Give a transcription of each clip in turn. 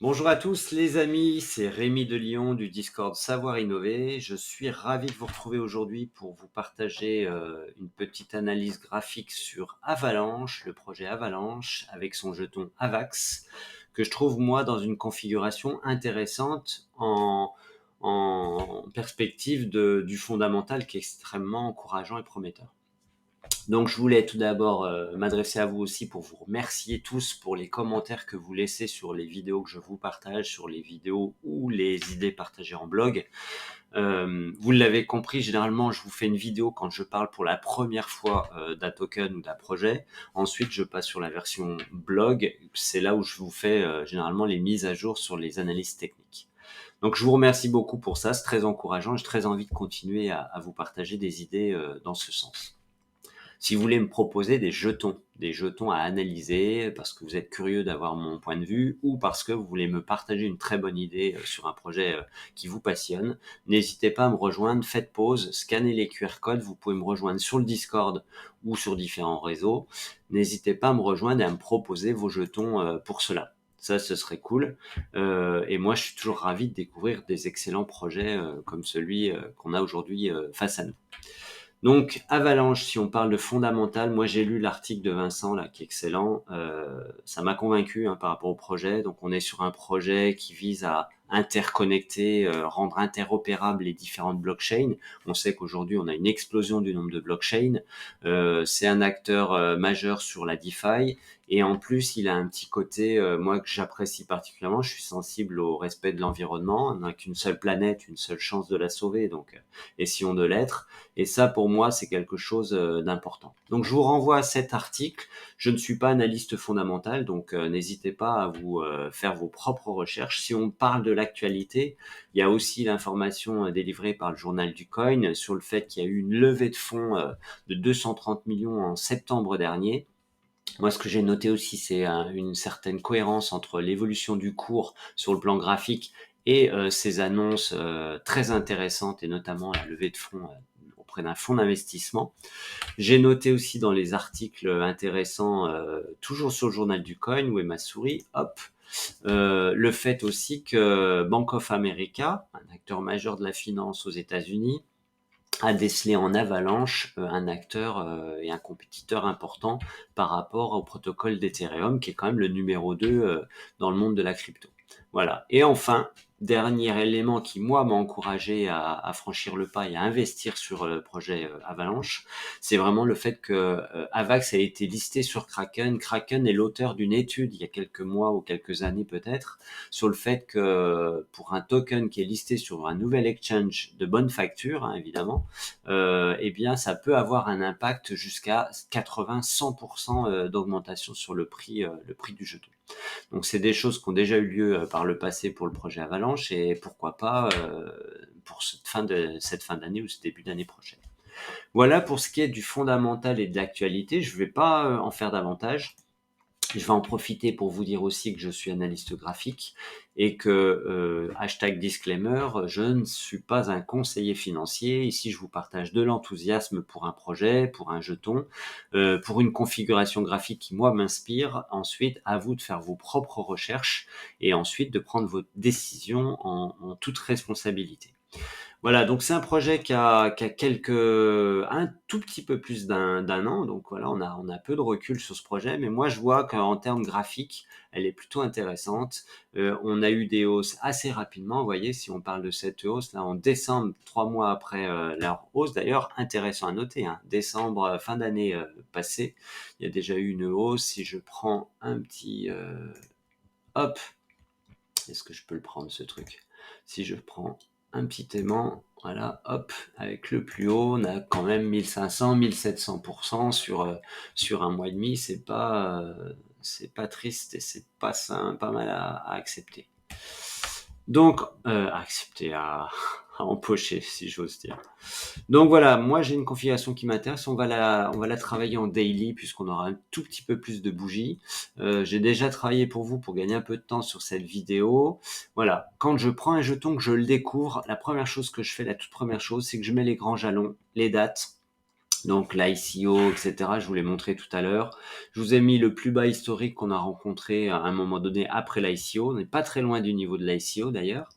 Bonjour à tous les amis, c'est Rémi de Lyon du Discord Savoir Innover. Je suis ravi de vous retrouver aujourd'hui pour vous partager une petite analyse graphique sur Avalanche, le projet Avalanche avec son jeton AVAX, que je trouve moi dans une configuration intéressante en perspective du fondamental qui est extrêmement encourageant et prometteur. Donc je voulais tout d'abord m'adresser à vous aussi pour vous remercier tous pour les commentaires que vous laissez sur les vidéos que je vous partage, sur les vidéos ou les idées partagées en blog. Vous l'avez compris, généralement je vous fais une vidéo quand je parle pour la première fois d'un token ou d'un projet. Ensuite je passe sur la version blog, c'est là où je vous fais généralement les mises à jour sur les analyses techniques. Donc je vous remercie beaucoup pour ça, c'est très encourageant, j'ai très envie de continuer à vous partager des idées dans ce sens. Si vous voulez me proposer des jetons à analyser parce que vous êtes curieux d'avoir mon point de vue ou parce que vous voulez me partager une très bonne idée sur un projet qui vous passionne, n'hésitez pas à me rejoindre, faites pause, scannez les QR codes, vous pouvez me rejoindre sur le Discord ou sur différents réseaux. N'hésitez pas à me rejoindre et à me proposer vos jetons pour cela. Ça, ce serait cool. Et moi, je suis toujours ravi de découvrir des excellents projets comme celui qu'on a aujourd'hui face à nous. Donc, Avalanche, si on parle de fondamental, moi j'ai lu l'article de Vincent là qui est excellent. Ça m'a convaincu par rapport au projet. Donc, on est sur un projet qui vise à interconnecter, rendre interopérables les différentes blockchains. On sait qu'aujourd'hui on a une explosion du nombre de blockchains. C'est un acteur majeur sur la DeFi. Et en plus, il a un petit côté, moi, que j'apprécie particulièrement. Je suis sensible au respect de l'environnement. On n'a qu'une seule planète, une seule chance de la sauver. Donc, essayons de l'être. Et ça, pour moi, c'est quelque chose d'important. Donc, je vous renvoie à cet article. Je ne suis pas analyste fondamental, donc n'hésitez pas à vous faire vos propres recherches. Si on parle de l'actualité, il y a aussi l'information délivrée par le journal du Coin sur le fait qu'il y a eu une levée de fonds de 230 millions en septembre dernier. Moi, ce que j'ai noté aussi, c'est une certaine cohérence entre l'évolution du cours sur le plan graphique et ces annonces très intéressantes, et notamment la levée de fonds auprès d'un fonds d'investissement. J'ai noté aussi dans les articles intéressants, toujours sur le journal du Coin, où est ma souris, hop, le fait aussi que Bank of America, un acteur majeur de la finance aux États-Unis, a décelé en Avalanche un acteur et un compétiteur important par rapport au protocole d'Ethereum, qui est quand même le numéro 2 dans le monde de la crypto. Voilà. Et enfin, dernier élément qui, moi, m'a encouragé à franchir le pas et à investir sur le projet Avalanche, c'est vraiment le fait que Avax a été listé sur Kraken. Kraken est l'auteur d'une étude il y a quelques mois ou quelques années peut-être sur le fait que pour un token qui est listé sur un nouvel exchange de bonne facture, évidemment, eh bien, ça peut avoir un impact jusqu'à 80-100% d'augmentation sur le prix du jeton. Donc, c'est des choses qui ont déjà eu lieu par le passé pour le projet Avalanche et pourquoi pas pour cette fin d'année ou ce début d'année prochaine. Voilà pour ce qui est du fondamental et de l'actualité. Je ne vais pas en faire davantage. Je vais en profiter pour vous dire aussi que je suis analyste graphique et que, hashtag disclaimer, je ne suis pas un conseiller financier. Ici, je vous partage de l'enthousiasme pour un projet, pour un jeton, pour une configuration graphique qui, moi, m'inspire. Ensuite, à vous de faire vos propres recherches et ensuite de prendre vos décisions en toute responsabilité. Voilà, donc c'est un projet qui a un tout petit peu plus d'un an. Donc voilà, on a peu de recul sur ce projet, mais moi je vois qu'en termes graphiques, elle est plutôt intéressante. On a eu des hausses assez rapidement. Vous voyez, si on parle de cette hausse là en décembre, 3 mois après leur hausse, d'ailleurs intéressant à noter, décembre, fin d'année passée, il y a déjà eu une hausse. Si je prends un petit, hop, est-ce que je peux le prendre ce truc? Si je prends un petit aimant, voilà, hop, avec le plus haut, on a quand même 1500, 1700% sur un mois et demi. C'est pas triste et c'est pas mal à accepter. Donc, à accepter, à empocher, si j'ose dire. Donc voilà, moi j'ai une configuration qui m'intéresse. On va la travailler en daily puisqu'on aura un tout petit peu plus de bougies. J'ai déjà travaillé pour vous pour gagner un peu de temps sur cette vidéo. Voilà, quand je prends un jeton, que je le découvre, la première chose que je fais, la toute première chose, c'est que je mets les grands jalons, les dates. Donc l'ICO, etc., je vous l'ai montré tout à l'heure. Je vous ai mis le plus bas historique qu'on a rencontré à un moment donné après l'ICO. On n'est pas très loin du niveau de l'ICO d'ailleurs.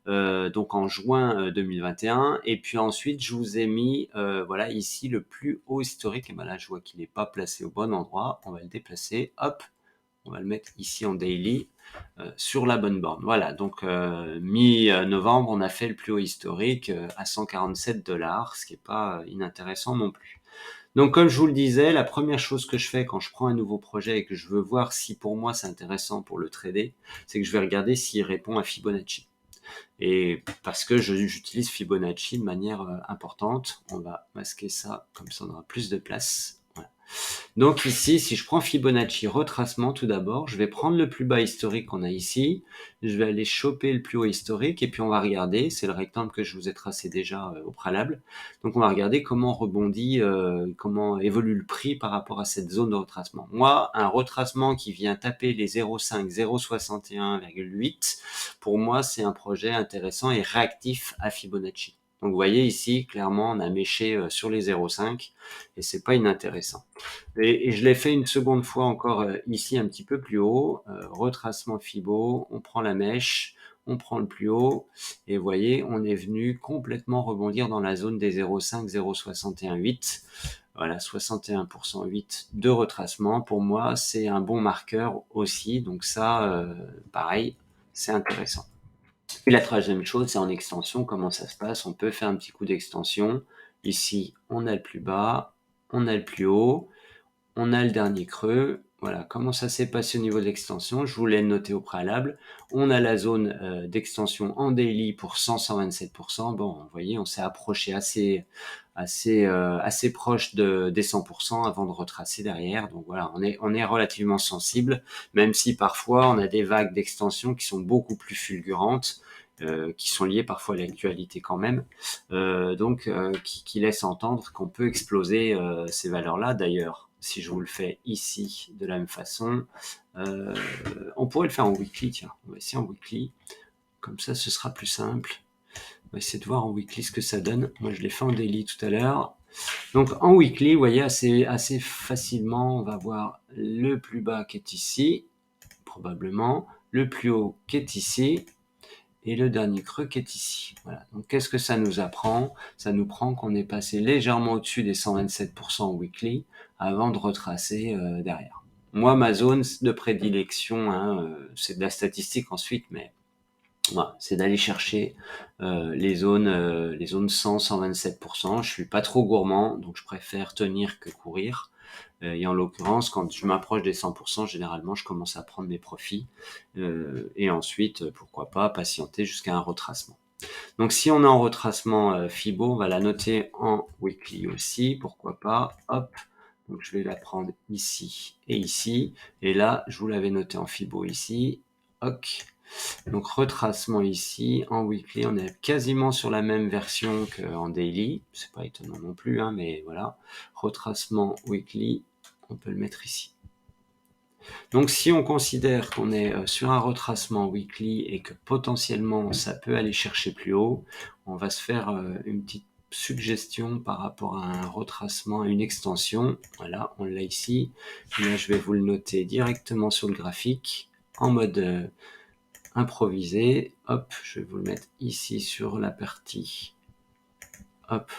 Donc en juin 2021. Et puis ensuite, je vous ai mis, voilà, ici le plus haut historique. Et ben là, je vois qu'il n'est pas placé au bon endroit. On va le déplacer. Hop, on va le mettre ici en daily sur la bonne borne. Voilà, donc mi-novembre, on a fait le plus haut historique à 147 $, ce qui n'est pas inintéressant non plus. Donc, comme je vous le disais, la première chose que je fais quand je prends un nouveau projet et que je veux voir si pour moi c'est intéressant pour le trader, c'est que je vais regarder s'il répond à Fibonacci. Et parce que j'utilise Fibonacci de manière importante, on va masquer ça, comme ça on aura plus de place. Voilà. Donc ici, si je prends Fibonacci retracement tout d'abord, je vais prendre le plus bas historique qu'on a ici, je vais aller choper le plus haut historique et puis on va regarder, c'est le rectangle que je vous ai tracé déjà au préalable, donc on va regarder comment rebondit, comment évolue le prix par rapport à cette zone de retracement. Moi, un retracement qui vient taper les 0,5, 0,61,8, pour moi c'est un projet intéressant et réactif à Fibonacci. Donc vous voyez ici, clairement, on a méché sur les 0,5 et c'est pas inintéressant. Et je l'ai fait une seconde fois encore ici un petit peu plus haut, retracement Fibo, on prend la mèche, on prend le plus haut, et vous voyez, on est venu complètement rebondir dans la zone des 0,5, 0,61,8. Voilà, 61% 8 de retracement. Pour moi, c'est un bon marqueur aussi, donc ça, pareil, c'est intéressant. Et la troisième chose, c'est en extension, comment ça se passe. On peut faire un petit coup d'extension. Ici, on a le plus bas, on a le plus haut, on a le dernier creux. Voilà, comment ça s'est passé au niveau de l'extension, je vous l'ai noté au préalable. On a la zone d'extension en daily pour 100-127%. Bon, vous voyez, on s'est approché assez proche des 100% avant de retracer derrière. Donc voilà, on est relativement sensible, même si parfois on a des vagues d'extension qui sont beaucoup plus fulgurantes. Qui sont liées parfois à l'actualité quand même, qui laissent entendre qu'on peut exploser ces valeurs-là. D'ailleurs, si je vous le fais ici de la même façon, on pourrait le faire en weekly, tiens, on va essayer en weekly, comme ça ce sera plus simple. On va essayer de voir en weekly ce que ça donne. Moi je l'ai fait en daily tout à l'heure. Donc en weekly, vous voyez, assez facilement, on va voir le plus bas qui est ici, probablement, le plus haut qui est ici, et le dernier creux qui est ici. Voilà. Donc qu'est-ce que ça nous apprend? Ça nous prend qu'on est passé légèrement au-dessus des 127% weekly avant de retracer derrière. Moi, ma zone de prédilection, c'est de la statistique ensuite, mais voilà, c'est d'aller chercher les zones 100-127%. Je suis pas trop gourmand, donc je préfère tenir que courir. Et en l'occurrence, quand je m'approche des 100%, généralement, je commence à prendre mes profits. Et ensuite, pourquoi pas, patienter jusqu'à un retracement. Donc, si on est en retracement Fibo, on va la noter en weekly aussi, pourquoi pas. Hop, donc je vais la prendre ici et ici. Et là, je vous l'avais noté en Fibo ici. Ok. Donc, retracement ici, en weekly, on est quasiment sur la même version qu'en daily. C'est pas étonnant non plus, mais voilà. Retracement weekly, on peut le mettre ici. Donc si on considère qu'on est sur un retracement weekly et que potentiellement ça peut aller chercher plus haut, on va se faire une petite suggestion par rapport à un retracement, à une extension. Voilà, on l'a ici. Et là, je vais vous le noter directement sur le graphique en mode improvisé. Hop, je vais vous le mettre ici sur la partie. Hop,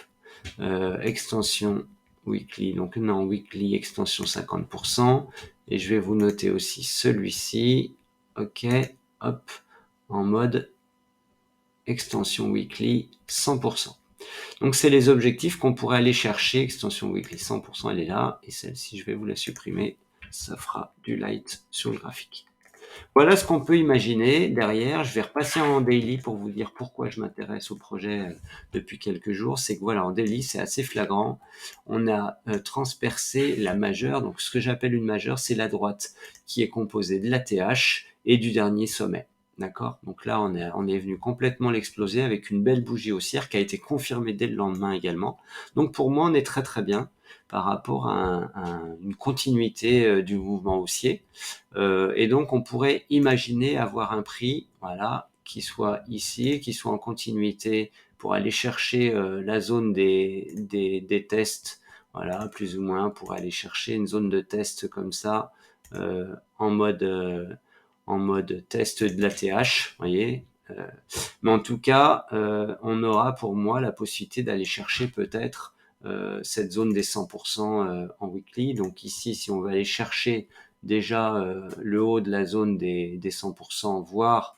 extension weekly, donc non, weekly extension 50%, et je vais vous noter aussi celui-ci, ok, hop, en mode extension weekly 100%. Donc c'est les objectifs qu'on pourrait aller chercher, extension weekly 100%, elle est là, et celle-ci je vais vous la supprimer, ça fera du light sur le graphique. Voilà ce qu'on peut imaginer derrière. Je vais repasser en daily pour vous dire pourquoi je m'intéresse au projet depuis quelques jours. C'est que voilà, en daily, c'est assez flagrant. On a transpercé la majeure. Donc, ce que j'appelle une majeure, c'est la droite qui est composée de l'ATH et du dernier sommet. D'accord? Donc là, on est venu complètement l'exploser avec une belle bougie haussière qui a été confirmée dès le lendemain également. Donc, pour moi, on est très très bien par rapport à une continuité du mouvement haussier. Et donc, on pourrait imaginer avoir un prix, voilà, qui soit ici, qui soit en continuité pour aller chercher la zone des tests, voilà, plus ou moins, pour aller chercher une zone de test comme ça, en mode test de l'ATH, vous voyez. Mais en tout cas, on aura pour moi la possibilité d'aller chercher peut-être cette zone des 100% en weekly. Donc ici, si on va aller chercher déjà le haut de la zone des 100%, voire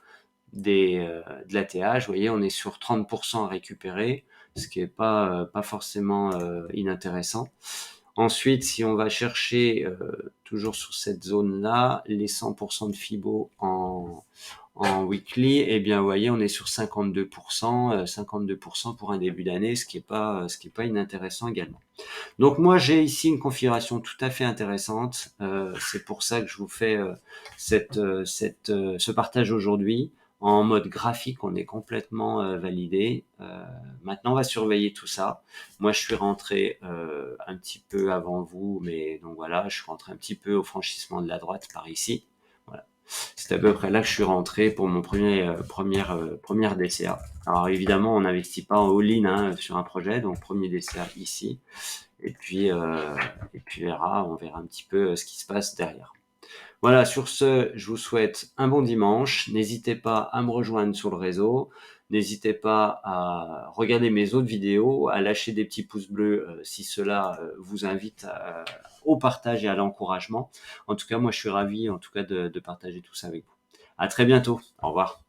de l'ATH, vous voyez, on est sur 30% à récupérer, ce qui n'est pas forcément inintéressant. Ensuite, si on va chercher toujours sur cette zone-là, les 100% de Fibo en weekly, eh bien, vous voyez, on est sur 52%, 52% pour un début d'année, ce qui est pas inintéressant également. Donc moi, j'ai ici une configuration tout à fait intéressante. C'est pour ça que je vous fais ce partage aujourd'hui. En mode graphique, on est complètement validé. Maintenant, on va surveiller tout ça. Moi, je suis rentré un petit peu avant vous, mais donc voilà, je suis rentré un petit peu au franchissement de la droite par ici. Voilà. C'est à peu près là que je suis rentré pour mon première DCA. Alors évidemment, on n'investit pas en all-in hein, sur un projet, donc premier DCA ici. Et puis on verra un petit peu ce qui se passe derrière. Voilà, sur ce, je vous souhaite un bon dimanche. N'hésitez pas à me rejoindre sur le réseau. N'hésitez pas à regarder mes autres vidéos, à lâcher des petits pouces bleus si cela vous invite au partage et à l'encouragement. En tout cas, moi, je suis ravi en tout cas de partager tout ça avec vous. À très bientôt. Au revoir.